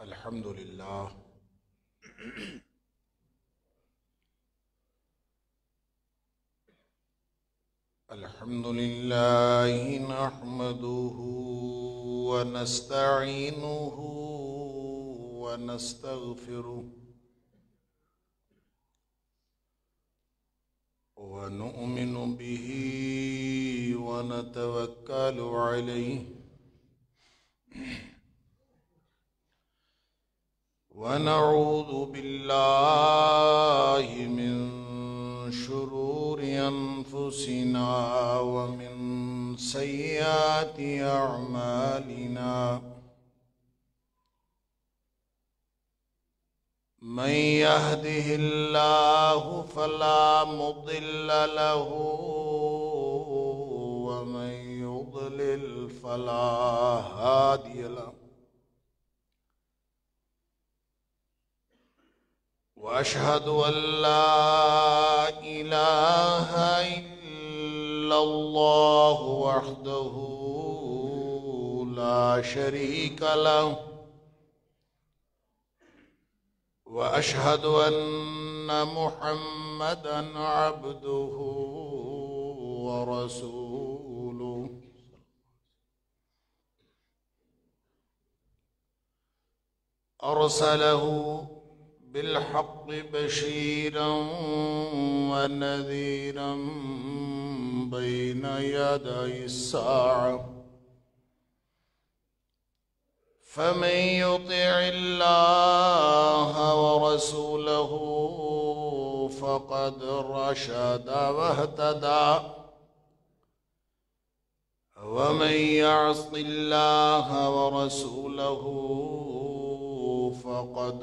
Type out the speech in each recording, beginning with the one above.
अल्हम्दुलिल्लाह अल्हम्दुलिल्लाहि नहमदुहु व नस्तईनुहु व नस्तगफिरुहु व नु'मिनु बिही व नतवक्कलु अलैहि व नऊज़ु बिल्लाहि मिन शुरूरि अनफुसिना व मिन सय्यिआति अअमालिना मन यहदिहिल्लाहु फला मुदिल्ल लहु व मन युद्लिल फला हादिय लहु व अशहदु अल्ला इलाहा इल्लल्लाहु वहदहु ला शरीका लहु व अशहदु अन्ना मुहम्मदन अब्दुहु व रसूलुहु अरसलहु बिलहक़्क़ि बशीरन व नज़ीरन बैन यदैस्साअह फमन युतिइल्लाह व रसूलहु फ़क़द रशद वहतदा व मन यअसिल्लाह व रसूलहु फ़क़द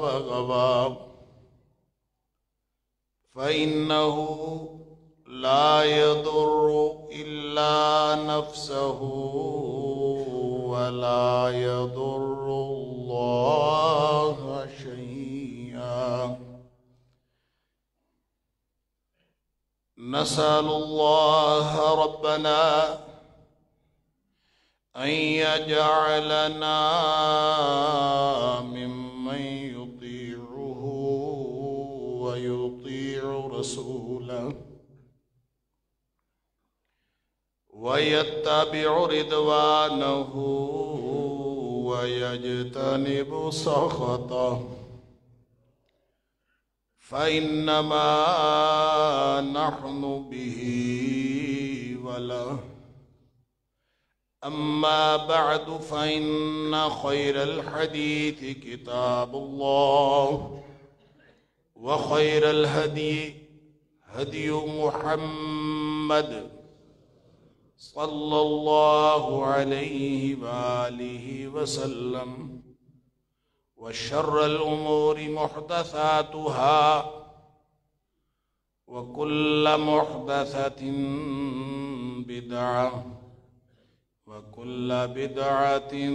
व गवा फ़इन्नहु ला यदुर्रु इल्ला नफ्सहु वला यदुर्रुल्लाह शैआ नसअलुल्लाह रब्बना अन यजअलना मिम्मन युतीउहु व युतीउ रसूलहु व यत्तबिउ रिदवानहु व यज्तनिबु सख़तहु फ़इन्नमा नहनु बिही वलहु अम्मा बअदु फ़इन्न ख़ैरल हदीस किताबुल्लाह व ख़ैरल हदी हदियु मुहम्मद सल्लल्लाहु अलैहि व आलिहि वसल्लम व शर्रल उमूरि मुहदसातुहा व कुल्ल मुहदसतिन बिदअह व कुल्ल बिदअतिन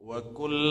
व कुल्ल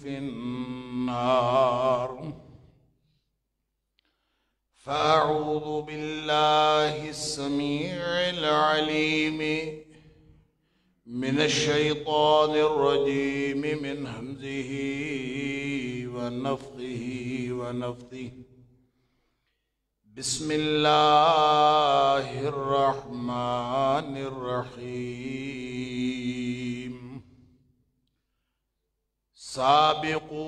फिन्नार फ़अऊज़ु बिल्लाहि अस्समीइल अलीम मिनश शैतानिर रजीम मिन हम्ज़िही व नफ़्ख़िही व नफ़्थिही बिस्मिल्लाहिर रहमानिर रहीम साबिक़ू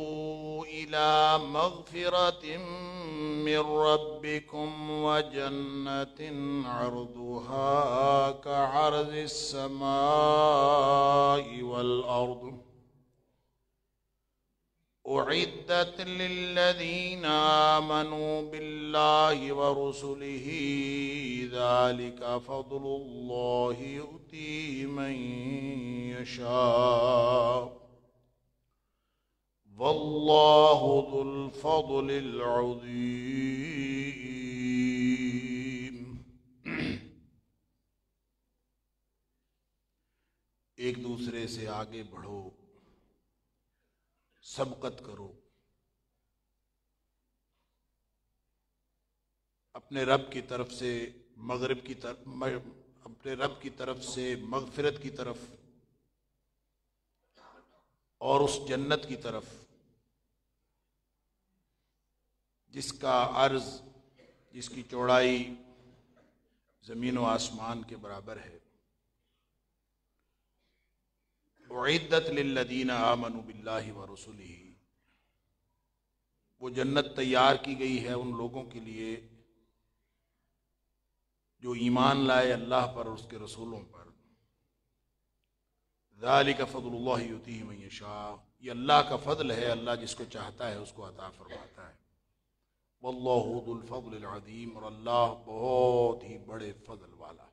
इला मग़फ़िरतिन मिर रब्बिकुम व जन्नतिन अर्दुहा कअर्ज़िस समाई वल अर्द उइद्दत लिल्लज़ीना आमनू बिल्लाहि व रुसुलिही ज़ालिका फ़ज़्लुल्लाहि यु'तीहि मन यशा वल्लाहु ज़ुल फ़ज़्लिल अज़ीम। एक दूसरे से आगे बढ़ो, सबकत करो, अपने रब की तरफ से मगरिब की तरफ अपने रब की तरफ से मगफिरत की तरफ और उस जन्नत की तरफ जिसका अर्ज, जिसकी चौड़ाई ज़मीन व आसमान के बराबर है। उइद्दत लिल्लज़ीना आमनू बिल्लाहि व रसूलिही, वो जन्नत तैयार की गई है उन लोगों के लिए जो ईमान लाए अल्लाह पर और उसके रसूलों पर। ज़ालिका फ़ज़्लुल्लाहि युतीहि मन यशा, ये अल्लाह का फ़ज़ल है, अल्लाह जिसको चाहता है उसको अता फरमाता है। वल्लाहु ज़ुल फ़ज़्लिल अज़ीम, और अल्लाह बहुत ही बड़े फजल वाला।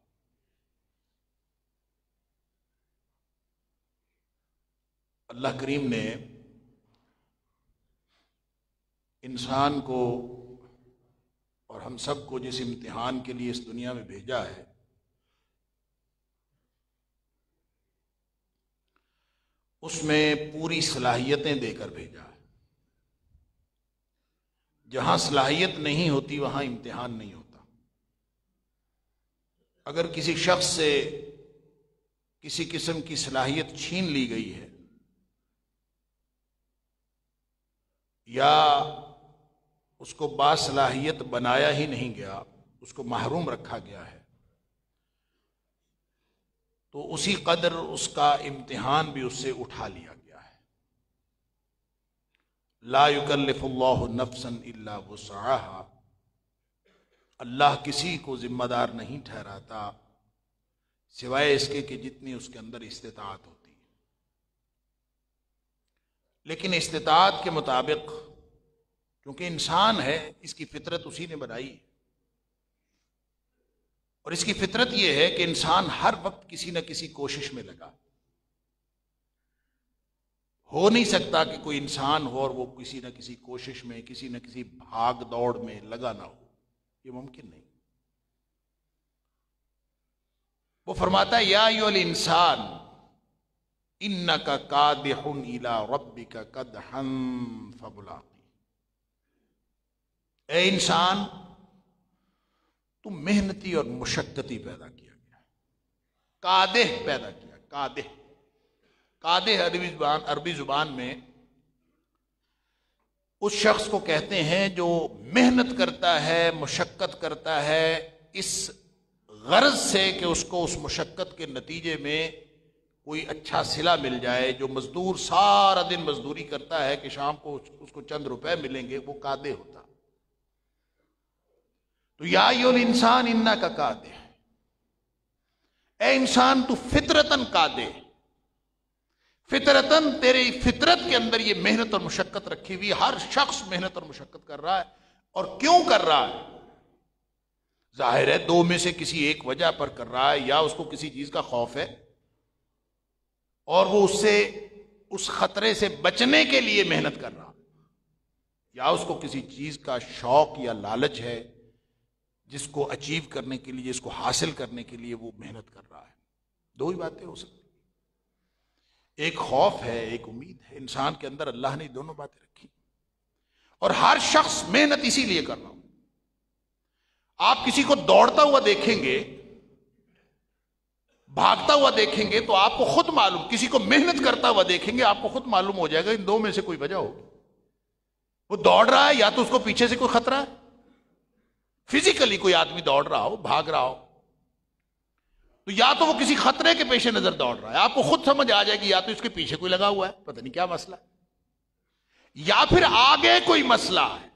अल्लाह करीम ने इंसान को और हम सब को जिस इम्तिहान के लिए इस दुनिया में भेजा है, उसमें पूरी सलाहियतें देकर भेजा है। जहां सलाहियत नहीं होती वहां इम्तिहान नहीं होता। अगर किसी शख्स से किसी किस्म की सलाहियत छीन ली गई है या उसको बासलाहियत बनाया ही नहीं गया, उसको महरूम रखा गया है, तो उसी कदर उसका इम्तिहान भी उससे उठा लिया गया है। ला युकल्लिफुल्लाहु नफ्सन इल्ला वुसअहा, अल्लाह किसी को जिम्मेदार नहीं ठहराता सिवाय इसके कि जितनी उसके अंदर इस्तिताअत होती है। लेकिन इस्तिताअत के मुताबिक, क्योंकि इंसान है, इसकी फितरत उसी ने बनाई, और इसकी फितरत यह है कि इंसान हर वक्त किसी न किसी कोशिश में लगा। हो नहीं सकता कि कोई इंसान हो और वो किसी न किसी कोशिश में, किसी न किसी भाग दौड़ में लगा ना हो, ये मुमकिन नहीं। वो फरमाता है या अय्युहल इंसान इन्नका कादिहुन इला रब्बिका कदहन फमुलाकी, ए इंसान तुम मेहनती और मुशक्कती पैदा किया गया। कादेह पैदा किया, कादेह, कादेह अरबी जुबान में उस शख्स को कहते हैं जो मेहनत करता है, मुशक्कत करता है, इस गर्ज से कि उसको उस मुशक्कत के नतीजे में कोई अच्छा सिला मिल जाए। जो मजदूर सारा दिन मजदूरी करता है कि शाम को उसको चंद रुपए मिलेंगे, वो कादे होता। तो या अय्युहल इंसान इन्नका कादे, ए इंसान तू फितरतन कादे, फितरतन तेरे फितरत के अंदर ये मेहनत और मुशक्कत रखी हुई। हर शख्स मेहनत और मुशक्कत कर रहा है, और क्यों कर रहा है? जाहिर है दो में से किसी एक वजह पर कर रहा है, या उसको किसी चीज का खौफ है और वो उससे, उस खतरे से बचने के लिए मेहनत कर रहा है, या उसको किसी चीज का शौक या लालच है जिसको अचीव करने के लिए, जिसको हासिल करने के लिए वो मेहनत कर रहा है। दो ही बातें हो सकती, एक खौफ है, एक उम्मीद है। इंसान के अंदर अल्लाह ने दोनों बातें रखी, और हर शख्स मेहनत इसीलिए कर रहा हूं। आप किसी को दौड़ता हुआ देखेंगे, भागता हुआ देखेंगे, तो आपको खुद मालूम, किसी को मेहनत करता हुआ देखेंगे, आपको खुद मालूम हो जाएगा इन दो में से कोई वजह होगी। वो दौड़ रहा है, या तो उसको पीछे से कोई खतरा है, फिजिकली कोई आदमी दौड़ रहा हो, भाग रहा हो, तो या तो वो किसी खतरे के पेश नजर दौड़ रहा है, आपको खुद समझ आ जाएगी, या तो इसके पीछे कोई लगा हुआ है, पता नहीं क्या मसला, या फिर आगे कोई मसला है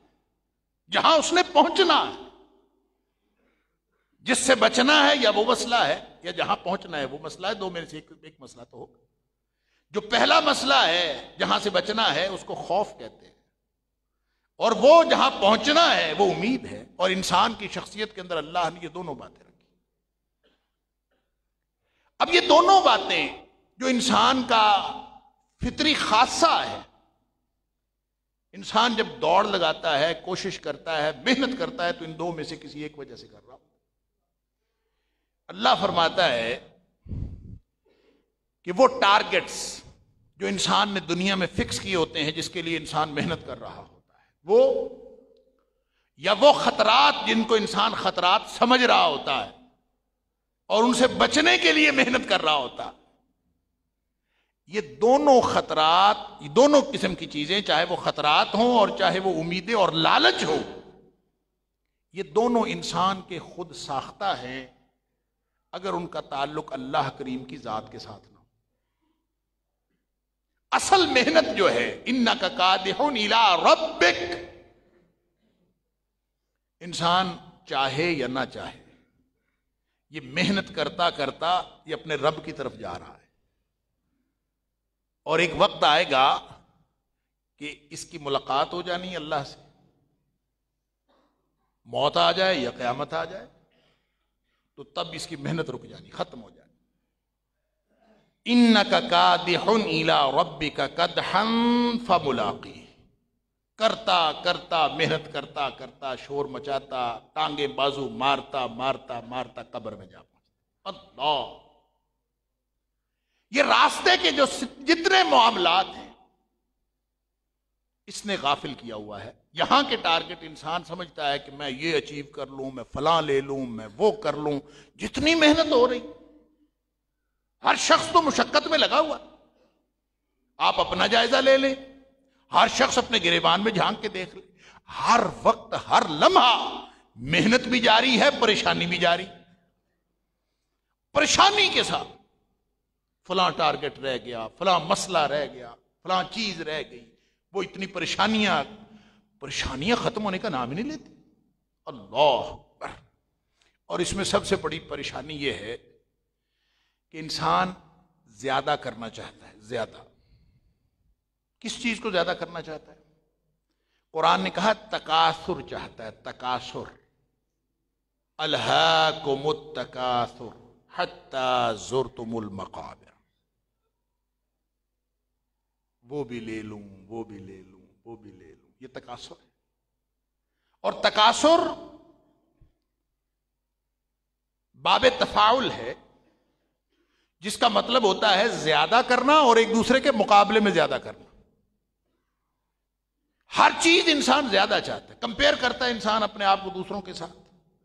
जहां उसने पहुंचना है, जिससे बचना है, या वो मसला है, या जहां पहुंचना है वो मसला है। दो में से एक मसला तो होगा। जो पहला मसला है जहां से बचना है उसको खौफ कहते हैं, और वो जहां पहुंचना है वो उम्मीद है। और इंसान की शख्सियत के अंदर अल्लाह ने ये दोनों बातें रखी। अब ये दोनों बातें जो इंसान का फितरी खासा है, इंसान जब दौड़ लगाता है, कोशिश करता है, मेहनत करता है, तो इन दो में से किसी एक वजह से कर रहा हूं। अल्लाह फरमाता है कि वो टारगेट्स जो इंसान ने दुनिया में फिक्स किए होते हैं, जिसके लिए इंसान मेहनत कर रहा होता है, वो, या वो खतरात जिनको इंसान खतरात समझ रहा होता है, और उनसे बचने के लिए मेहनत कर रहा होता। ये दोनों खतरात, ये दोनों किस्म की चीजें, चाहे वो खतरात हों और चाहे वो उम्मीदें और लालच हो, ये दोनों इंसान के खुद साख्ता हैं अगर उनका ताल्लुक अल्लाह करीम की जात के साथ ना हो। असल मेहनत जो है, इन्नका कादिहुन इला रब्बिक, इंसान चाहे या ना चाहे, ये मेहनत करता करता ये अपने रब की तरफ जा रहा है। और एक वक्त आएगा कि इसकी मुलाकात हो जानी अल्लाह से, मौत आ जाए या क़यामत आ जाए, तो तब इसकी मेहनत रुक जानी, खत्म हो जानी। इन्नका कादिहुन इला रब्बिका कदहन फमुलाकी, करता करता, मेहनत करता करता, शोर मचाता, टांगे बाजू मारता मारता मारता कब्र में जा पहुंचता। अल्लाह, ये रास्ते के जो जितने मामलात हैं इसने गाफिल किया हुआ है। यहां के टारगेट इंसान समझता है कि मैं ये अचीव कर लूं, मैं फलां ले लूं, मैं वो कर लूं। जितनी मेहनत हो रही, हर शख्स तो मुशक्कत में लगा हुआ। आप अपना जायजा ले लें, हर शख्स अपने गिरेबान में झांक के देख ले, हर वक्त हर लम्हा मेहनत भी जारी है, परेशानी भी जारी। परेशानी के साथ फलां टारगेट रह गया, फलां मसला रह गया, फलां चीज रह गई, वो इतनी परेशानियां खत्म होने का नाम ही नहीं लेती। अल्लाह अकबर। और इसमें सबसे बड़ी परेशानी यह है कि इंसान ज्यादा करना चाहता है। ज्यादा किस चीज को ज्यादा करना चाहता है? कुरान ने कहा तकासुर चाहता है, तकासुर। अल्हाकुमुत तकासुर हत्ता ज़ुरतुमुल मक़ाबिर। वो भी ले लूं, वो भी ले लूं, वो भी ले लूं, ये तकासुर है। और तकासुर बाबे तफाउल है, जिसका मतलब होता है ज्यादा करना और एक दूसरे के मुकाबले में ज्यादा करना। हर चीज इंसान ज्यादा चाहता है, कंपेयर करता है इंसान अपने आप को दूसरों के साथ,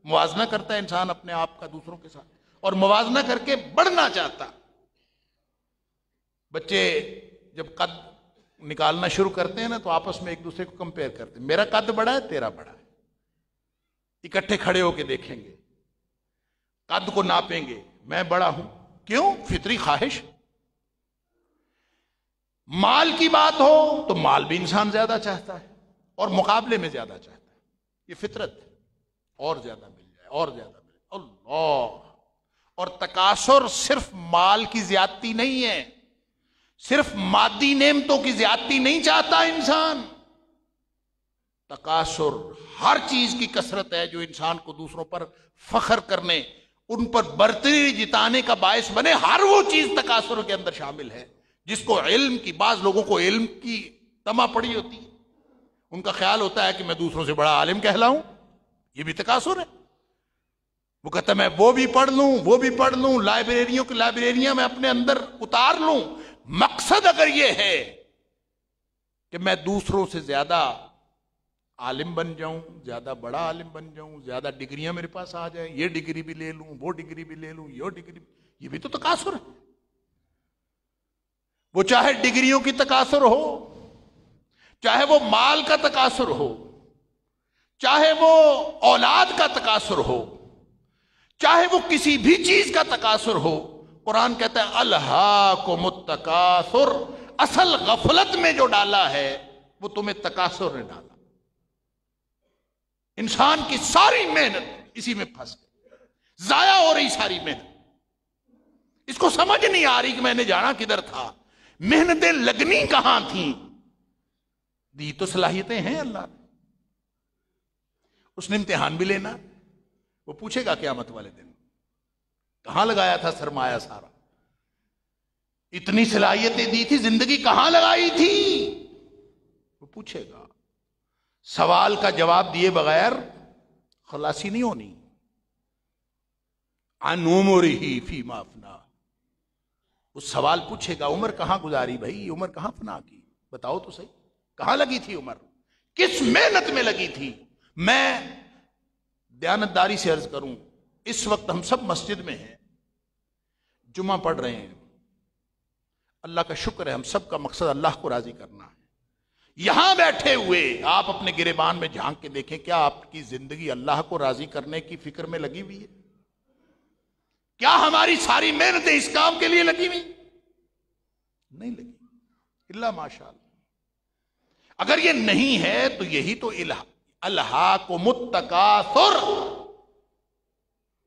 मुवाजना करता है इंसान अपने आप का दूसरों के साथ, और मुवाजना करके बढ़ना चाहता। बच्चे जब कद निकालना शुरू करते हैं ना, तो आपस में एक दूसरे को कंपेयर करते हैं, मेरा कद बड़ा है, तेरा बड़ा है। इकट्ठे खड़े होके देखेंगे, कद को नापेंगे, मैं बड़ा हूं। क्यों? फितरी ख्वाहिश। माल की बात हो तो माल भी इंसान ज्यादा चाहता है और मुकाबले में ज्यादा चाहता है, ये फितरत है। और ज्यादा मिल जाए, और ज्यादा मिल जाए, अल्लाह। और तकासुर सिर्फ माल की ज्यादती नहीं है, सिर्फ मादी नेमतों की ज्यादती नहीं चाहता इंसान। तकासुर हर चीज की कसरत है जो इंसान को दूसरों पर फख्र करने, उन पर बर्तरी जिताने का बायस बने। हर वो चीज तकासुर के अंदर शामिल है जिसको इल्म की, बाज लोगों को इल्म की तमा पड़ी होती है, उनका ख्याल होता है कि मैं दूसरों से बड़ा आलिम कहलाऊं, ये भी तकासुर है। वो कहता है मैं वो भी पढ़ लूं, वो भी पढ़ लूं, लाइब्रेरियों की लाइब्रेरियां मैं अपने अंदर उतार लूं। मकसद अगर ये है कि मैं दूसरों से ज्यादा आलिम बन जाऊं, ज्यादा बड़ा आलिम बन जाऊं, ज्यादा डिग्रियां मेरे पास आ जाए, ये डिग्री भी ले लूं, वो डिग्री भी ले लूं, ये डिग्री, ये भी तो तकासुर है। वो चाहे डिग्रियों की तकासुर हो, चाहे वो माल का तकासुर हो, चाहे वो औलाद का तकासुर हो, चाहे वो किसी भी चीज का तकासुर हो। कुरान कहता है अल्हाकुमुत तकासुर, असल गफलत में जो डाला है वो तुम्हें तकासुर ने डाला। इंसान की सारी मेहनत इसी में फंस गई, जाया हो रही सारी मेहनत। इसको समझ नहीं आ रही कि मैंने जाना किधर था, मेहनतें लगनी कहां थी। दी तो सलाहियतें हैं अल्लाह ने, उसने इम्तिहान भी लेना। वो पूछेगा क़यामत वाले दिन कहां लगाया था सरमाया सारा, इतनी सलाहियतें दी थी, जिंदगी कहां लगाई थी, वो पूछेगा। सवाल का जवाब दिए बगैर खलासी नहीं होनी। अन उमरिही फीमा अफना, वो सवाल पूछेगा उम्र कहां गुजारी भाई, उम्र कहां फना की, बताओ तो सही, कहां लगी थी उम्र, किस मेहनत में लगी थी। मैं दयानतदारी से अर्ज करूं, इस वक्त हम सब मस्जिद में हैं, जुमा पढ़ रहे हैं, अल्लाह का शुक्र है, हम सबका मकसद अल्लाह को राजी करना है। यहां बैठे हुए आप अपने गिरेबान में झांक के देखें, क्या आपकी जिंदगी अल्लाह को राजी करने की फिक्र में लगी हुई है? क्या हमारी सारी मेहनतें इस काम के लिए लगी हुई? नहीं लगी, इल्ला माशाअल्लाह। अगर ये नहीं है तो यही तो अल्हाकुमुत तकासुर,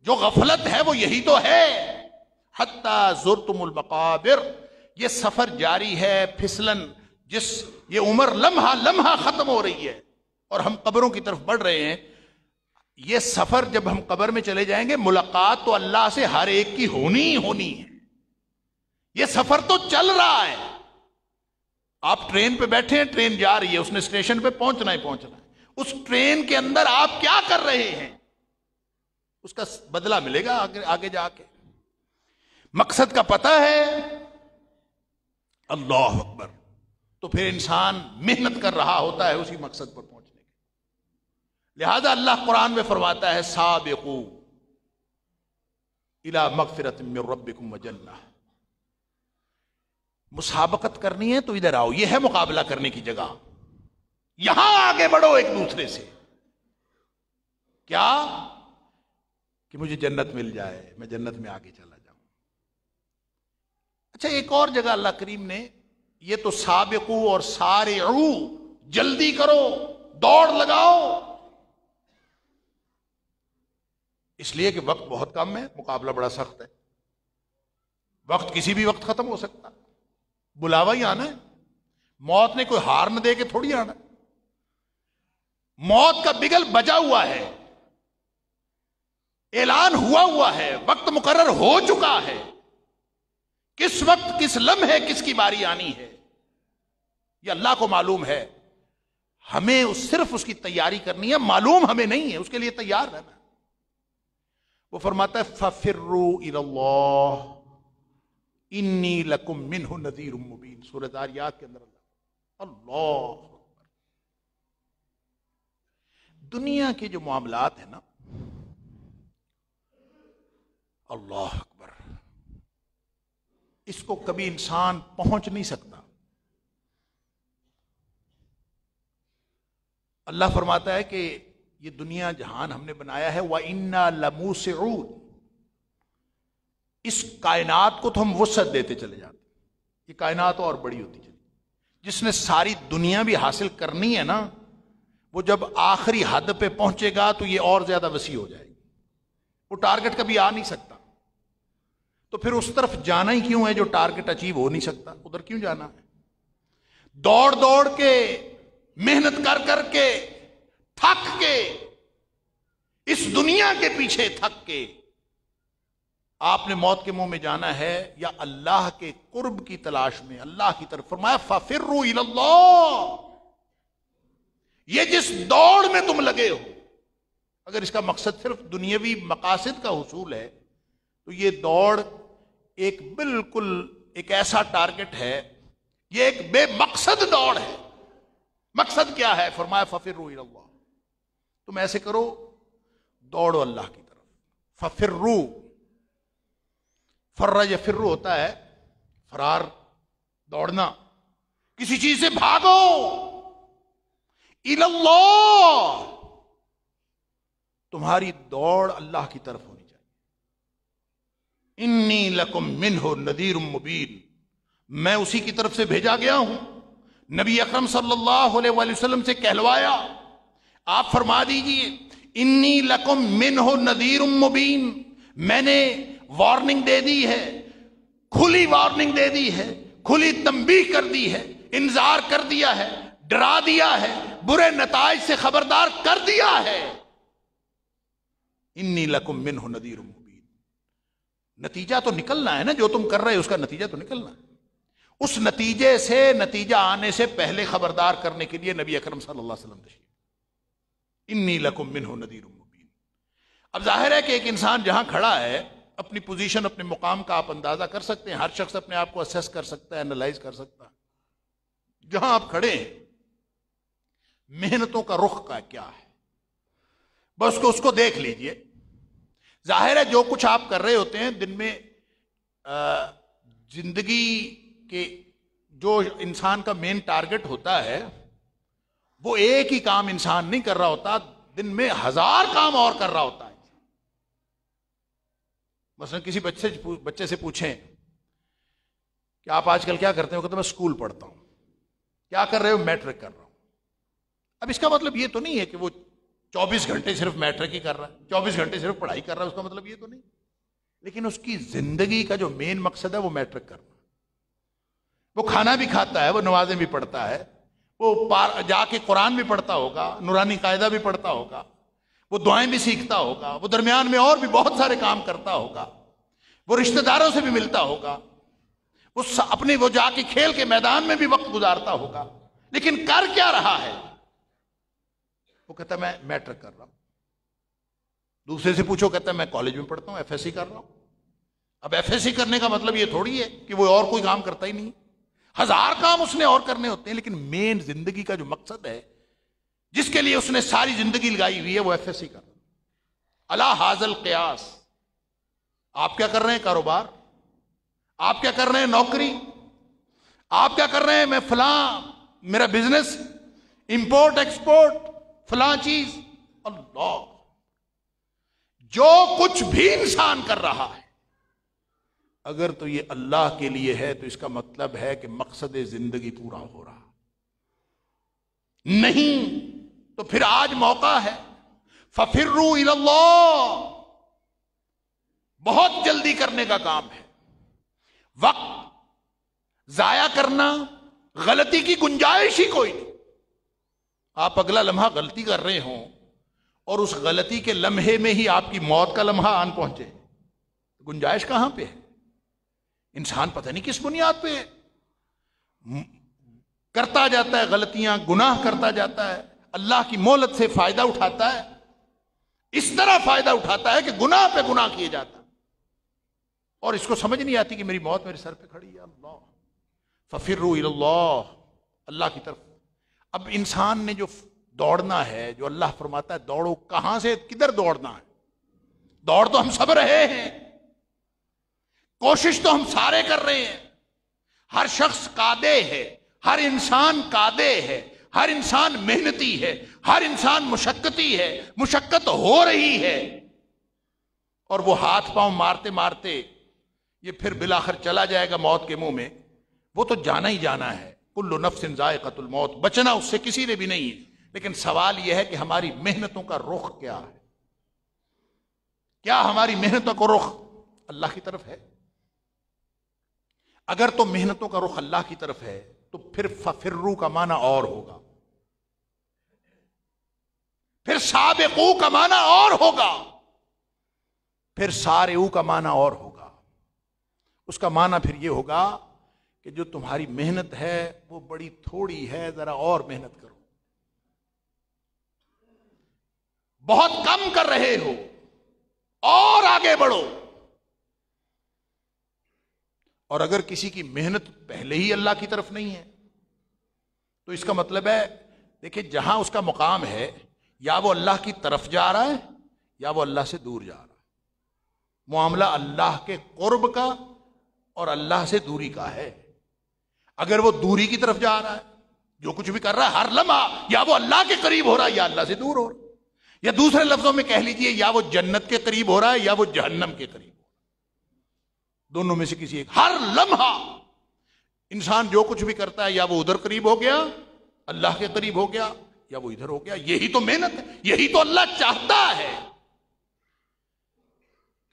जो गफलत है वो यही तो है। हत्ता ज़ुरतुमुल मकाबिर, ये सफर जारी है, फिसलन, जिस ये उम्र लम्हा लम्हा खत्म हो रही है और हम कब्रों की तरफ बढ़ रहे हैं। ये सफर जब हम कब्र में चले जाएंगे, मुलाकात तो अल्लाह से हर एक की होनी ही होनी है। ये सफर तो चल रहा है। आप ट्रेन पे बैठे हैं, ट्रेन जा रही है, उसने स्टेशन पे पहुंचना ही पहुंचना है। उस ट्रेन के अंदर आप क्या कर रहे हैं, उसका बदला मिलेगा आगे आगे जाके। मकसद का पता है, अल्लाह अकबर, तो फिर इंसान मेहनत कर रहा होता है उसी मकसद पर पहुंचने के। लिहाजा अल्लाह कुरान में फरमाता है, साबिकू इला मगफिरत मिन रब्बिकुम व जन्नह। मुसाबकत करनी है तो इधर आओ, यह है मुकाबला करने की जगह। यहां आगे बढ़ो एक दूसरे से, क्या कि मुझे जन्नत मिल जाए, मैं जन्नत में आगे चला जाऊं। अच्छा, एक और जगह अल्लाह करीम ने ये तो साबिकू और सारिऊ, जल्दी करो, दौड़ लगाओ, इसलिए कि वक्त बहुत कम है, मुकाबला बड़ा सख्त है। वक्त किसी भी वक्त खत्म हो सकता, बुलावा ही आना है। मौत ने कोई हार न दे के थोड़ी आना। मौत का बिगल बजा हुआ है, ऐलान हुआ है, वक्त मुकर्रर हो चुका है। किस वक्त, किस लम्हे किसकी बारी आनी है, यह अल्लाह को मालूम है। हमें सिर्फ उसकी तैयारी करनी है, मालूम हमें नहीं है, उसके लिए तैयार रहना। वो फरमाता है, फफिर्रू इलल्लाह इन्नी लकुम मिन्हु नज़ीरुम मुबीन, सूरह ज़ारियात के अंदर अल्लाह। दुनिया के जो मामलात है ना, अल्लाह अकबर, इसको कभी इंसान पहुंच नहीं सकता। अल्लाह फरमाता है कि ये दुनिया जहान हमने बनाया है, व इन्ना लमूसिऊन, इस कायनात को तो हम वुसअत देते चले जाते, ये कायनात और बड़ी होती चली। जिसने सारी दुनिया भी हासिल करनी है ना, वो जब आखिरी हद पे पहुंचेगा तो ये और ज्यादा वसी हो जाएगी, वो टारगेट कभी आ नहीं सकता। तो फिर उस तरफ जाना ही क्यों है जो टारगेट अचीव हो नहीं सकता, उधर क्यों जाना है? दौड़ दौड़ के, मेहनत कर करके, थक के, इस दुनिया के पीछे थक के आपने मौत के मुंह में जाना है, या अल्लाह के कुर्ब की तलाश में अल्लाह की तरफ। फरमाया फफिर्रू इलल्लाह, ये जिस दौड़ में तुम लगे हो, अगर इसका मकसद सिर्फ दुनियावी मकासद का हुसूल है तो ये दौड़ एक बिल्कुल एक ऐसा टारगेट है, ये एक बेमकसद दौड़ है। मकसद क्या है? फरमाया फफिर्रू इलल्लाह, तुम ऐसे करो, दौड़ो अल्लाह की तरफ। फफिर्रू, फर्रा यफिर्रू होता है फरार, दौड़ना, किसी चीज से भागो। इलल्लाह, तुम्हारी दौड़ अल्लाह की तरफ होनी चाहिए। इन्नी लकुम मिन्हु नज़ीरुम मुबीन, मैं उसी की तरफ से भेजा गया हूं। नबी अकरम सल्लल्लाहु अलैहि वसल्लम से कहलवाया, आप फरमा दीजिए, इन्नी लकुम मिन्हु नज़ीरुम मुबीन, मैंने वार्निंग दे दी है, खुली वार्निंग दे दी है, खुली तंबीह कर दी है, इंजार कर दिया है, डरा दिया है, बुरे नताइज से खबरदार कर दिया है। इन्नी लकुम मिन्हु नज़ीरुम मुबीन, नतीजा तो निकलना है ना, जो तुम कर रहे हो उसका नतीजा तो निकलना है। उस नतीजे से, नतीजा आने से पहले खबरदार करने के लिए नबी अकरम सल्लल्लाहु अलैहि वसल्लम तशरीफ। इन्नी लकुम मिन्हु नज़ीरुम मुबीन। अब जाहिर है कि एक इंसान जहां खड़ा है, अपनी पोजीशन, अपने मुकाम का आप अंदाजा कर सकते हैं। हर शख्स अपने आप को असेस कर सकता है, एनालाइज कर सकता है। जहां आप खड़े हैं, मेहनतों का रुख का क्या है, बस उसको देख लीजिए। जाहिर है जो कुछ आप कर रहे होते हैं दिन में जिंदगी के जो इंसान का मेन टारगेट होता है, वो एक ही काम इंसान नहीं कर रहा होता, दिन में 1000 काम और कर रहा होता है। मसलन किसी बच्चे से पूछें कि आप आजकल क्या करते हो, कहते मैं स्कूल पढ़ता हूं। क्या कर रहे हो? मैट्रिक कर रहा हूं। अब इसका मतलब ये तो नहीं है कि वो 24 घंटे सिर्फ मैट्रिक ही कर रहा है, 24 घंटे सिर्फ पढ़ाई कर रहा है, उसका मतलब ये तो नहीं। लेकिन उसकी जिंदगी का जो मेन मकसद है वो मैट्रिक करना। वो खाना भी खाता है, वो नमाजें भी पढ़ता है, वो जाके कुरान भी पढ़ता होगा, नूरानी कायदा भी पढ़ता होगा, वो दुआएं भी सीखता होगा, वो दरमियान में और भी बहुत सारे काम करता होगा, वो रिश्तेदारों से भी मिलता होगा, वो जाके खेल के मैदान में भी वक्त गुजारता होगा। लेकिन कर क्या रहा है? वो कहता है मैं मैट्रिक कर रहा हूं। दूसरे से पूछो, कहता है मैं कॉलेज में पढ़ता हूं, एफएससी कर रहा हूं। अब एफएससी करने का मतलब ये थोड़ी है कि वो और कोई काम करता ही नहीं। 1000 काम उसने और करने होते हैं, लेकिन मेन जिंदगी का जो मकसद है, जिसके लिए उसने सारी जिंदगी लगाई हुई है, वो एफएससी कर रहा है। अला हाजल कयास। आप क्या कर रहे हैं? कारोबार। आप क्या कर रहे हैं? नौकरी। आप क्या कर रहे हैं? मैं फलां, मेरा बिजनेस, इंपोर्ट एक्सपोर्ट, फलां चीज। अल्लाह, जो कुछ भी इंसान कर रहा है, अगर तो ये अल्लाह के लिए है तो इसका मतलब है कि मकसद जिंदगी पूरा हो रहा। नहीं तो फिर आज मौका है, फफिर्रू इलल्लाह। बहुत जल्दी करने का काम है। वक्त जाया करना, गलती की गुंजाइश ही कोई नहीं। आप अगला लम्हा गलती कर रहे हो और उस गलती के लम्हे में ही आपकी मौत का लम्हा आन पहुंचे, गुंजाइश कहां पे है? इंसान पता नहीं किस बुनियाद पे करता जाता है गलतियां, गुनाह करता जाता है, अल्लाह की मोहलत से फायदा उठाता है। इस तरह फायदा उठाता है कि गुनाह पे गुनाह किए जाता है और इसको समझ नहीं आती कि मेरी मौत मेरे सर पे खड़ी है। अल्लाह, फफिर्रू इलल्लाह, अल्लाह की तरफ। अब इंसान ने जो दौड़ना है, जो अल्लाह फरमाता है दौड़ो, कहां से किधर दौड़ना है? दौड़ तो हम सब रहे हैं, कोशिश तो हम सारे कर रहे हैं। हर शख्स कादे है, हर इंसान कादे है, हर इंसान मेहनती है, हर इंसान मुशक्कती है, मुशक्कत हो रही है। और वो हाथ पांव मारते मारते ये फिर बिलाखिर चला जाएगा मौत के मुंह में। वो तो जाना ही जाना है। कुल्लु नफ्सिन जायक़तुल मौत, बचना उससे किसी ने भी नहीं है। लेकिन सवाल यह है कि हमारी मेहनतों का रुख क्या है? क्या हमारी मेहनतों का रुख अल्लाह की तरफ है? अगर तो मेहनतों का रुख अल्लाह की तरफ है तो फिर फफिर्रू का माना और होगा, फिर साबिकू का माना और होगा, फिर सारेऊ का माना और होगा। उसका माना फिर यह होगा कि जो तुम्हारी मेहनत है वो बड़ी थोड़ी है, जरा और मेहनत करो। बहुत कम कर रहे हो, और आगे बढ़ो। और अगर किसी की मेहनत पहले ही अल्लाह की तरफ नहीं है तो इसका मतलब है, देखिए, जहां उसका मुकाम है, या वो अल्लाह की तरफ जा रहा है या वो अल्लाह से दूर जा रहा है। मामला अल्लाह के कुर्ब का और अल्लाह से दूरी का है। अगर वो दूरी की तरफ जा रहा है, जो कुछ भी कर रहा है हर लम्हा, या वो अल्लाह के करीब हो रहा है या अल्लाह से दूर हो रहा है, या दूसरे लफ्जों में कह लीजिए, या वो जन्नत के करीब हो रहा है या वो जहन्नम के करीब हो रहा है। दोनों में से किसी एक। हर लम्हा इंसान जो कुछ भी करता है, या वो उधर करीब हो गया, अल्लाह के करीब हो गया, या वो इधर हो गया। यही तो मेहनत है, यही तो अल्लाह चाहता है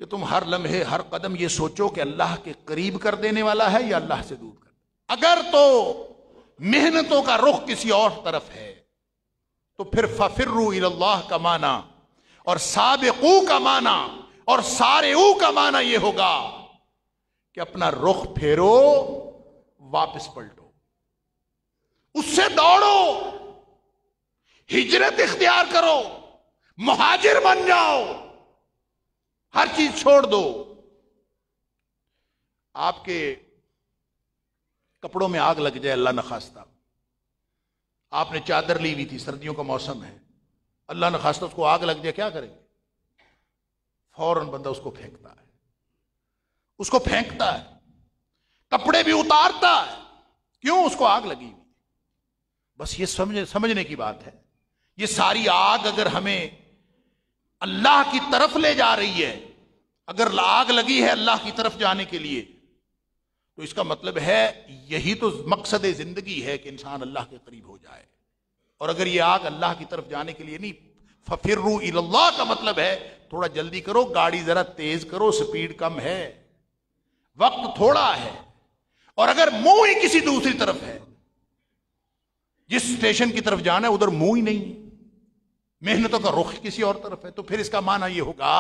कि तुम हर लम्हे हर कदम ये सोचो कि अल्लाह के करीब कर देने वाला है या अल्लाह से दूर कर। अगर तो मेहनतों का रुख किसी और तरफ है तो फिर फफिर्रू इलल्लाह का माना और साबिकू का माना और सारेऊ का माना यह होगा कि अपना रुख फेरो, वापस पलटो, उससे दौड़ो, हिजरत इख्तियार करो, मुहाजिर बन जाओ, हर चीज छोड़ दो। आपके कपड़ों में आग लग जाए, अल्लाह न खास्ता, आपने चादर ली हुई थी, सर्दियों का मौसम है, अल्लाह न खास्ता उसको आग लग जाए, क्या करेंगे? फौरन बंदा उसको फेंकता है। उसको फेंकता है, कपड़े भी उतारता है। क्यों? उसको आग लगी हुई। बस ये समझने की बात है, ये सारी आग अगर हमें अल्लाह की तरफ ले जा रही है, अगर आग लगी है अल्लाह की तरफ जाने के लिए, तो इसका मतलब है यही तो मकसद जिंदगी है कि इंसान अल्लाह के करीब हो जाए। और अगर ये आग अल्लाह की तरफ जाने के लिए नहीं, फफिर्रू इलल्लाह का मतलब है थोड़ा जल्दी करो, गाड़ी जरा तेज करो, स्पीड कम है, वक्त थोड़ा है। और अगर मुंह ही किसी दूसरी तरफ है, जिस स्टेशन की तरफ जाना है उधर मुंह ही नहीं है, मेहनतों का रुख किसी और तरफ है, तो फिर इसका माना यह होगा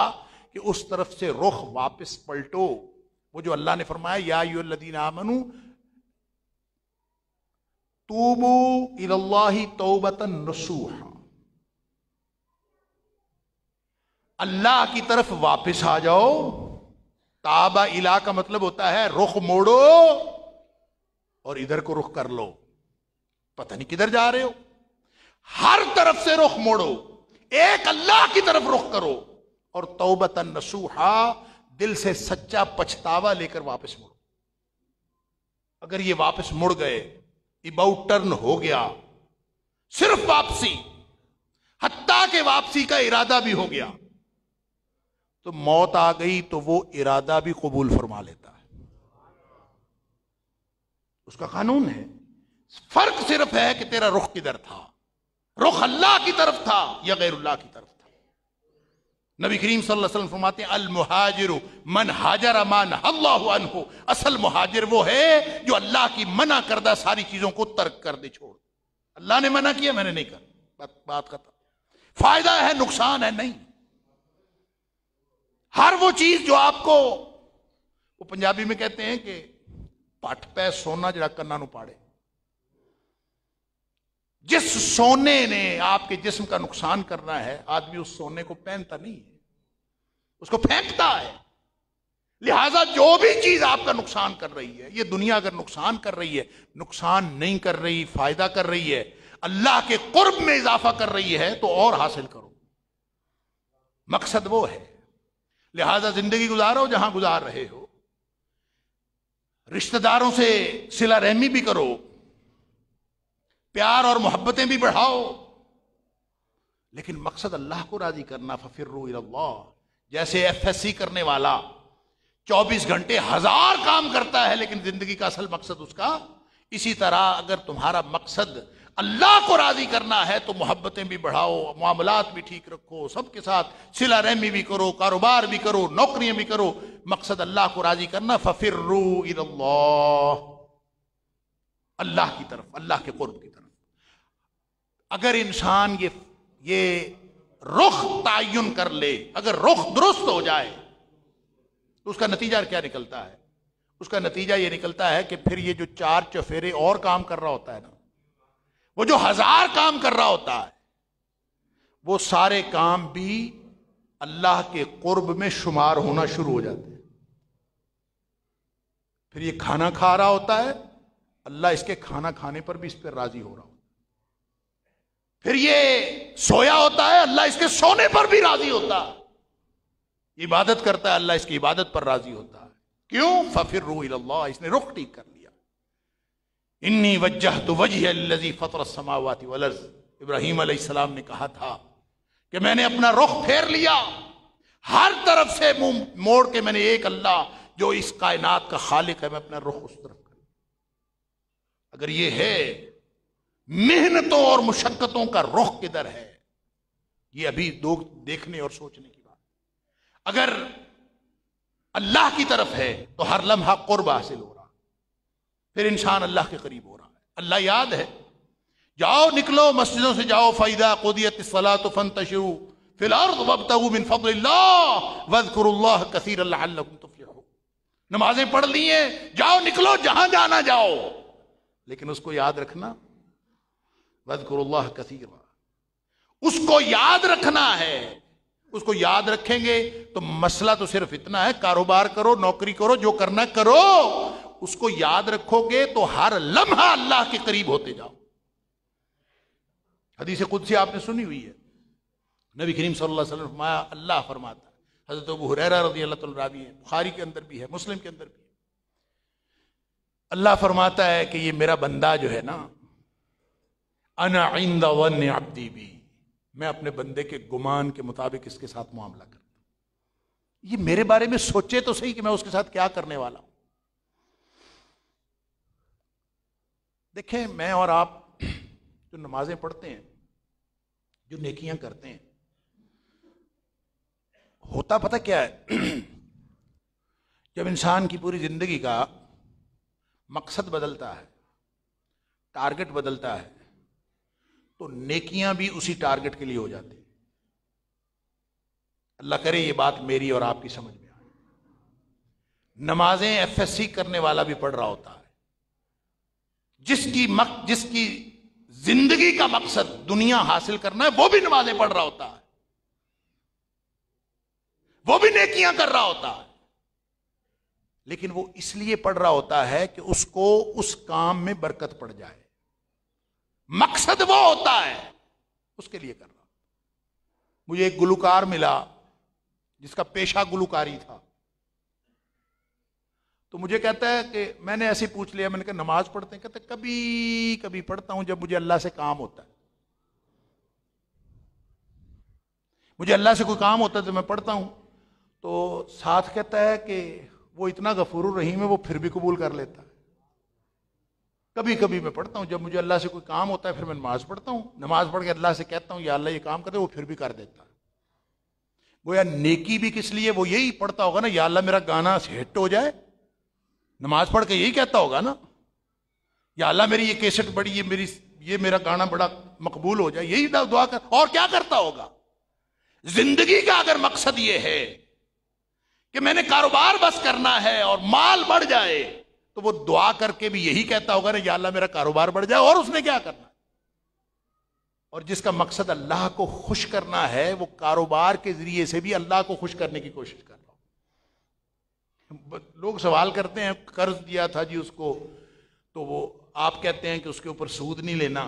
कि उस तरफ से रुख वापस पलटो। वो जो अल्लाह ने फरमाया या अय्युहल्लज़ीना आमनू तूबू इलल्लाहि तौबतन नसूहा, अल्लाह की तरफ वापस आ जाओ। ताबा इला का मतलब होता है रुख मोड़ो और इधर को रुख कर लो, पता नहीं किधर जा रहे हो। हर तरफ से रुख मोड़ो, एक अल्लाह की तरफ रुख करो और तौबतन नसूहा, दिल से सच्चा पछतावा लेकर वापस मुड़ो। अगर ये वापस मुड़ गए, अबाउट टर्न हो गया, सिर्फ वापसी, हत्ता के वापसी का इरादा भी हो गया, तो मौत आ गई तो वो इरादा भी कबूल फरमा लेता है। उसका कानून है। फर्क सिर्फ है कि तेरा रुख किधर था, रुख अल्लाह की तरफ था या गैरुल्लाह की तरफ था। नबी करीम सल्लल्लाहु अलैहि वसल्लम फरमाते हैं अल मुहाजिरु मन हाजर मान अल्लाहु अन्हु, असल मुहाजिर वो है जो अल्लाह की मना करदा सारी चीजों को तर्क कर दे, छोड़। अल्लाह ने मना किया, मैंने नहीं कर, बात खत्म। फायदा है नुकसान है नहीं। हर वो चीज जो आपको, वो पंजाबी में कहते हैं कि पट पे सोना जड़ा कन्ना नु पाड़े, जिस सोने ने आपके जिस्म का नुकसान करना है, आदमी उस सोने को पहनता नहीं है, उसको फेंकता है। लिहाजा जो भी चीज आपका नुकसान कर रही है, ये दुनिया अगर नुकसान कर रही है, नुकसान नहीं कर रही, फायदा कर रही है, अल्लाह के कुर्ब में इजाफा कर रही है, तो और हासिल करो। मकसद वो है। लिहाजा जिंदगी गुजारो जहां गुजार रहे हो, रिश्तेदारों से सिला रहमी भी करो, प्यार और मोहब्बतें भी बढ़ाओ, लेकिन मकसद अल्लाह को राजी करना। फफिर्रू इलल्लाह। जैसे एफएससी करने वाला 24 घंटे 1000 काम करता है, लेकिन जिंदगी का असल मकसद उसका, इसी तरह अगर तुम्हारा मकसद अल्लाह को राजी करना है तो मोहब्बतें भी बढ़ाओ, मामलात भी ठीक रखो, सबके साथ सिला रहमी भी करो, कारोबार भी करो, नौकरियां भी करो, मकसद अल्लाह को राजी करना। फफिर्रू इलल्लाह, अल्लाह की तरफ, अल्लाह के कुर्ब की तरफ। अगर इंसान ये रुख तायुन कर ले, अगर रुख दुरुस्त हो जाए, तो उसका नतीजा क्या निकलता है? उसका नतीजा ये निकलता है कि फिर ये जो 4 चफेरे और काम कर रहा होता है ना, वो जो 1000 काम कर रहा होता है, वो सारे काम भी अल्लाह के कुर्ब में शुमार होना शुरू हो जाते हैं। फिर ये खाना खा रहा होता है, अल्लाह इसके खाना खाने पर भी इस पर राजी हो रहा होता है। फिर ये सोया होता है, अल्लाह इसके सोने पर भी राजी होता है। इबादत करता है, अल्लाह इसकी इबादत पर राजी होता है। क्यों? फफिर्रू इलल्लाह, इसने रुख ठीक कर लिया। इन्नी वज्जहतु वजहिय अल्लज़ी फ़तरस समावाति वल अर्ज़, इब्राहीम अलैहिस्सलाम ने कहा था कि मैंने अपना रुख फेर लिया, हर तरफ से मुंह मोड़ के मैंने एक अल्लाह जो इस कायनात का खालिक है, मैं अपना रुख उस तरफ कर। अगर ये है मेहनतों और मुशक्कतों का रुख किधर है, ये अभी दो देखने और सोचने की बात। अगर अल्लाह की तरफ है तो हर लम्हा कुर्ब हासिल हो रहा, फिर इंसान अल्लाह के करीब हो रहा है। अल्लाह याद है, जाओ निकलो मस्जिदों से जाओ, फ़इज़ा क़ुदियतिस सलातु फ़ंतशिरू फ़िल अर्ज़ वब्तगू मिन फ़ज़लिल्लाह वज़्कुरुल्लाह कसीरन लअल्लकुम तुफ़्लिहून। नमाजें पढ़ ली हैं, जाओ निकलो जहां जाना जाओ, लेकिन उसको याद रखना, वज़्कुरुल्लाह कसीरा, उसको याद रखना है। उसको याद रखेंगे तो मसला तो सिर्फ इतना है, कारोबार करो, नौकरी करो, जो करना करो, उसको याद रखोगे तो हर लम्हा अल्लाह के करीब होते जाओ। हदीस कुदसी आपने सुनी हुई है, नबी करीम सल्लल्लाहु अलैहि वसल्लम फरमाया, अल्लाह फरमाता है हजरत अबू हुरैरा रज़ियल्लाहु अन्हु रावी है, बुखारी के अंदर भी है, मुस्लिम के अंदर भी है। अल्लाह फरमाता है कि ये मेरा बंदा जो है ना, अना इंदा वन्नि अब्दी बी, मैं अपने बंदे के गुमान के मुताबिक इसके साथ मामला करता हूं। ये मेरे बारे में सोचे तो सही कि मैं उसके साथ क्या करने वाला हूं। देखें, मैं और आप जो नमाजें पढ़ते हैं, जो नेकियां करते हैं, होता पता क्या है? जब इंसान की पूरी जिंदगी का मकसद बदलता है, टारगेट बदलता है, तो नेकियां भी उसी टारगेट के लिए हो जाती है। अल्लाह करे ये बात मेरी और आपकी समझ में आए। नमाजें एफएससी करने वाला भी पढ़ रहा होता है, जिसकी जिंदगी का मकसद दुनिया हासिल करना है, वो भी नमाजें पढ़ रहा होता है, वो भी नेकियां कर रहा होता है, लेकिन वो इसलिए पढ़ रहा होता है कि उसको उस काम में बरकत पड़ जाए। मकसद वो होता है, उसके लिए कर रहा। मुझे एक गुलकार मिला जिसका पेशा गुलकारी था, तो मुझे कहता है कि मैंने ऐसे पूछ लिया, मैंने कहा नमाज पढ़ते हैं? कहते कभी कभी पढ़ता हूं, जब मुझे अल्लाह से काम होता है। मुझे अल्लाह से कोई काम होता है तो मैं पढ़ता हूं। तो साथ कहता है कि वो इतना गफूरुर रहीम है, वो फिर भी कबूल कर लेता है। कभी कभी मैं पढ़ता हूं, जब मुझे अल्लाह से कोई काम होता है फिर मैं नमाज पढ़ता हूं। नमाज पढ़ के अल्लाह से कहता हूं या अल्लाह ये काम कर दे, वो फिर भी कर देता है। गोया नेकी भी किस लिए? वो यही पढ़ता होगा ना, या अल्लाह मेरा गाना हिट हो जाए। नमाज पढ़ के यही कहता होगा ना, या अल्लाह मेरी ये कैसेट बड़ी, ये मेरा गाना बड़ा मकबूल हो जाए, यही दुआ कर। और क्या करता होगा? जिंदगी का अगर मकसद ये है कि मैंने कारोबार बस करना है और माल बढ़ जाए, तो वो दुआ करके भी यही कहता होगा ना, या अल्लाह मेरा कारोबार बढ़ जाए। और उसने क्या करना? और जिसका मकसद अल्लाह को खुश करना है, वो कारोबार के जरिए से भी अल्लाह को खुश करने की कोशिश कर रहा हो। लोग सवाल करते हैं, कर्ज दिया था जी उसको, तो वो आप कहते हैं कि उसके ऊपर सूद नहीं लेना,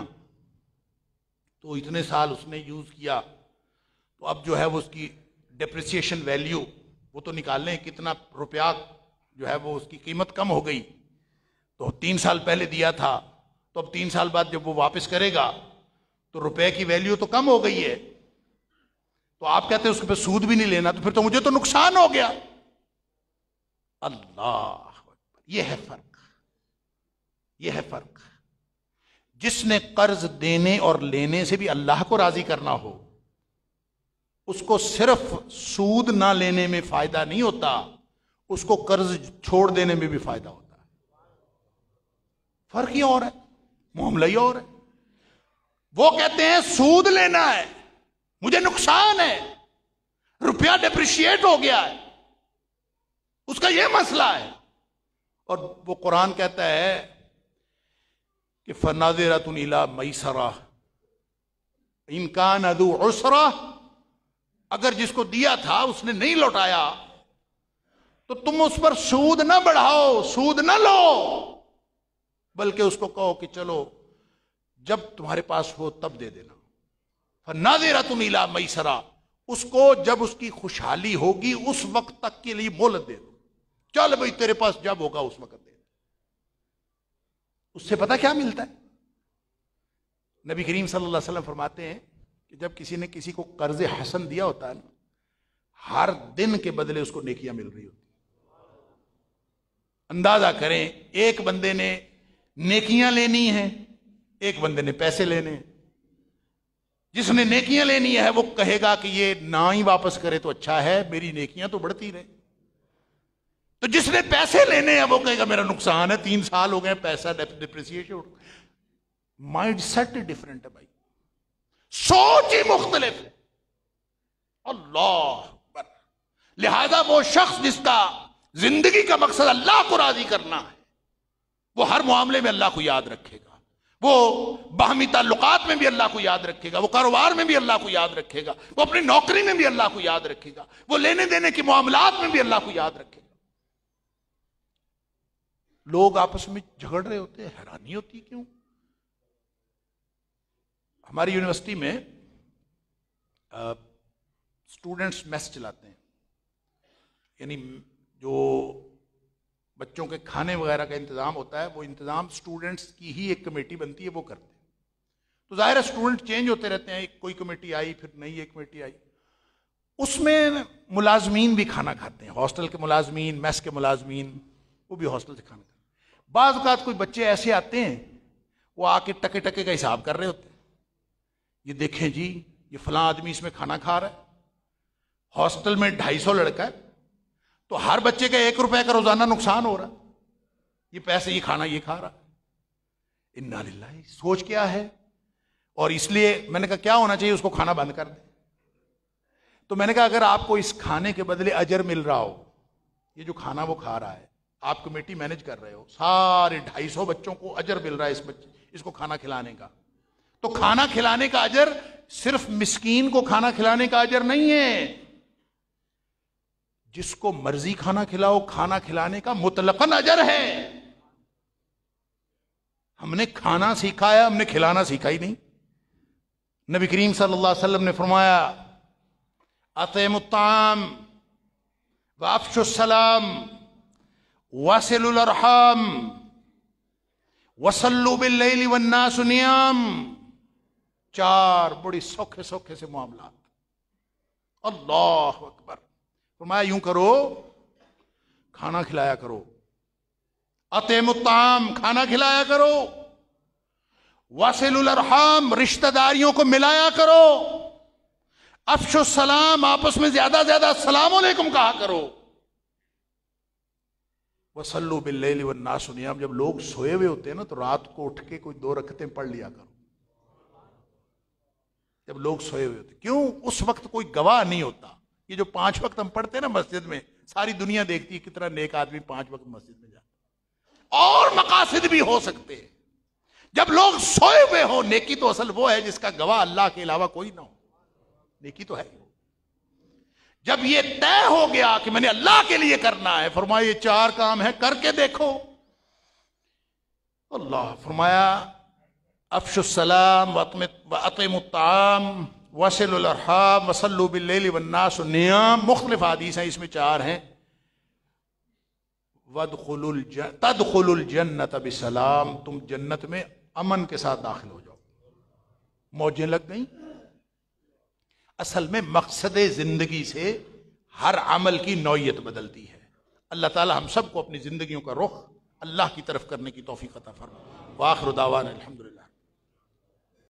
तो इतने साल उसने यूज किया, तो अब जो है वो उसकी डेप्रिसिएशन वैल्यू वो तो निकाल लें, कितना रुपया जो है वो उसकी कीमत कम हो गई। तो 3 साल पहले दिया था, तो अब 3 साल बाद जब वो वापस करेगा तो रुपए की वैल्यू तो कम हो गई है। तो आप कहते हैं उसके पे सूद भी नहीं लेना, तो फिर तो मुझे तो नुकसान हो गया। अल्लाह, ये है फर्क, ये है फर्क। जिसने कर्ज देने और लेने से भी अल्लाह को राजी करना हो, उसको सिर्फ सूद ना लेने में फायदा नहीं होता, उसको कर्ज छोड़ देने में भी फायदा होता है। फर्क ही और है, मामला ही और है। वो कहते हैं सूद लेना है, मुझे नुकसान है, रुपया डिप्रिशिएट हो गया है, उसका यह मसला है। और वो कुरान कहता है कि फनाज़िरतुन इला मैसरा इनकान अदु उसरा, अगर जिसको दिया था उसने नहीं लौटाया तो तुम उस पर सूद ना बढ़ाओ, सूद ना लो, बल्कि उसको कहो कि चलो जब तुम्हारे पास हो तब दे देना। फनाज़िरतुन इला मैसरा, उसको जब उसकी खुशहाली होगी उस वक्त तक के लिए मोहलत दे दो। चल भाई तेरे पास जब होगा उस वक्त दे दो। उससे पता क्या मिलता है? नबी करीम सल्लल्लाहु अलैहि वसल्लम फरमाते हैं कि जब किसी ने किसी को कर्ज हसन दिया होता है ना, हर दिन के बदले उसको नेकियां मिल रही होती। अंदाजा करें, एक बंदे ने नेकियां लेनी है, एक बंदे ने पैसे लेने हैं। जिसने नेकियां लेनी है वो कहेगा कि ये ना ही वापस करे तो अच्छा है, मेरी नेकियां तो बढ़ती रहे। तो जिसने पैसे लेने हैं वो कहेगा मेरा नुकसान है, 3 साल हो गए पैसा डिप्रिसिएशन। माइंड सेट डिफरेंट है भाई, सोच ही मुख्तलिफ है। अल्लाह अकबर। लिहाजा वो शख्स जिसका जिंदगी का मकसद अल्लाह को राजी करना है, वो हर मामले में अल्लाह को याद रखेगा, वो बाहमी ताल्लुकात में भी अल्लाह को याद रखेगा, वो कारोबार में भी अल्लाह को याद रखेगा, वो अपनी नौकरी में भी अल्लाह को याद रखेगा, वो लेने देने के मामलात में भी अल्लाह को याद रखेगा। लोग आपस में झगड़ रहे होते हैं, हैरानी होती क्यों? हमारी यूनिवर्सिटी में स्टूडेंट्स मेस चलाते हैं, यानी जो बच्चों के खाने वगैरह का इंतज़ाम होता है, वो इंतज़ाम स्टूडेंट्स की ही एक कमेटी बनती है, वो करते हैं। तो जाहिर है स्टूडेंट चेंज होते रहते हैं, कोई कमेटी आई फिर नई एक कमेटी आई, उसमें मुलाजमीन भी खाना खाते हैं, हॉस्टल के मुलाजमीन, मेस के मुलाजमीन, वो भी हॉस्टल से खाना खाते हैं। बाज़ औक़ात कोई बच्चे ऐसे आते हैं, वो आके टके टके का हिसाब कर रहे होते हैं, ये देखें जी ये फलां आदमी इसमें खाना खा रहा है, हॉस्टल में 250 लड़का है, तो हर बच्चे का 1 रुपए का रोजाना नुकसान हो रहा है, ये पैसे ये खाना ये खा रहा है। इन्ना लिल्लाही, सोच क्या है। और इसलिए मैंने कहा क्या होना चाहिए, उसको खाना बंद कर दे। तो मैंने कहा अगर आपको इस खाने के बदले अजर मिल रहा हो, ये जो खाना वो खा रहा है, आप कमेटी मैनेज कर रहे हो, सारे 250 बच्चों को अजर मिल रहा है इसको खाना खिलाने का, तो खाना खिलाने का अजर सिर्फ मिस्कीन को खाना खिलाने का अजर नहीं है, जिसको मर्जी खाना खिलाओ, खाना खिलाने का मुतलकन अजर है। हमने खाना सीखा है, हमने खिलाना सीखा ही नहीं। नबी करीम सल्लल्लाहु अलैहि वसल्लम ने फरमाया अतइमुत्ताम वाफ़शुस्सलाम वासिलुल अरहाम वसल्लु बिल्लैलि वन्नासु नियाम। 4 बड़ी सौखे सौखे से मामला। अल्लाह अकबर। फरमाया यूं करो, खाना खिलाया करो, अतइमुत्ताम खाना खिलाया करो, वासिलुल अरहाम रिश्तेदारियों को मिलाया करो, अफ़शुस सलाम आपस में ज्यादा ज्यादा अस्सलाम वालेकुम कहा करो, वसल्लु बिल्लैलि वन्नासु नियाम। जब लोग सोए हुए होते हैं ना, तो रात को उठ के कोई 2 रकअतें पढ़ लिया करो, जब लोग सोए हुए होते। क्यों? उस वक्त कोई गवाह नहीं होता। ये जो 5 वक्त हम पढ़ते हैं ना मस्जिद में, सारी दुनिया देखती है कितना नेक आदमी 5 वक्त मस्जिद में जाता। और मकासद भी हो सकते हैं। जब लोग सोए हुए हो, नेकी तो असल वो है जिसका गवाह अल्लाह के अलावा कोई ना हो, नेकी तो है। जब ये तय हो गया कि मैंने अल्लाह के लिए करना है, फरमाया ये 4 काम है, करके देखो। अल्लाह फरमाया अफ़शुस सलाम वअतिमुत्ताम वसिलुल अरहाम वसल्लु बिल्लैलि वन्नासु नियाम। मुख्तलिफ हदीस हैं, इसमें 4 हैं। तदखुलुल जन्नत बिसलाम, तुम जन्नत में अमन के साथ दाखिल हो जाओ। मौजें लग गई। असल में मकसद जिंदगी से हर अमल की नौयत बदलती है। अल्लाह ताला हम सबको अपनी जिंदगियों का रुख अल्लाह की तरफ करने की तौफीक अता फरमाए। व आखिर दावाना अल्हम्दुलिल्लाह।